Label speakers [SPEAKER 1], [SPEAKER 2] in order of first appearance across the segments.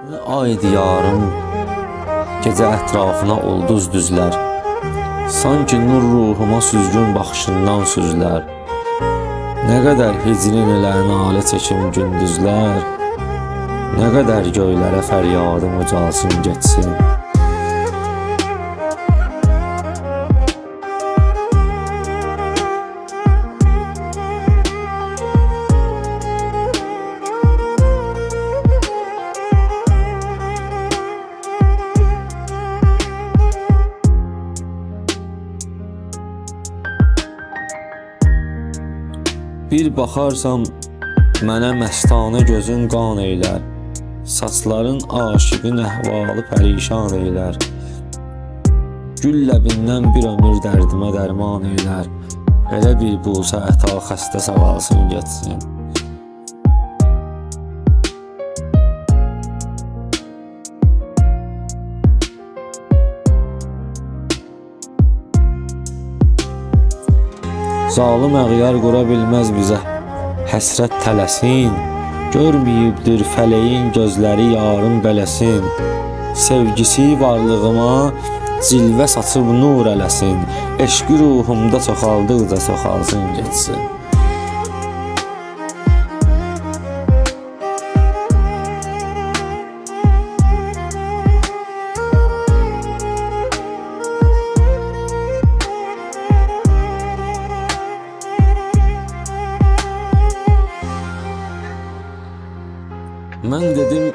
[SPEAKER 1] Ay diyarım, gecə ətrafına ulduz düzlər. Sanki nur ruhuma süzgün baxışından süzlər. Nə qədər hicrin ilə nalə çəkim gündüzlər, nə qədər göylərə fəryadım ucalsın getsin. Bir baxarsam mənə məstanə gözün qan eylər. Saçların aşiqin əhvalı pərişan eylər. Gül ləbindən bir ömür dərdimə dərman eylər. Elə bir bulsa əta xəstə sağalsın getsin. Zalım əğyar qura bilməz bizə həsrət tələsin. Görməyibdir fələyin gözləri yarın bələsin. Sevgisi varlığıma cilvə saçıb nur eləsin. Eşqi ruhumda çoxaldıqca çoxalsın getsin. Mən dedim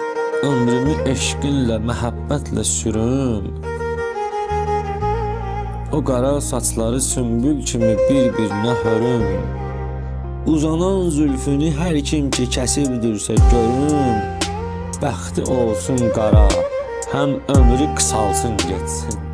[SPEAKER 1] ömrümü eşqinlə, məhəbbətlə sürüm. O qara saçları sümbül kimi bir-birinə hörüm. Uzanan zülfünü hər kim ki kəsibdirsə görüm. Bəxti olsun qara, həm ömrü qısalsın getsin.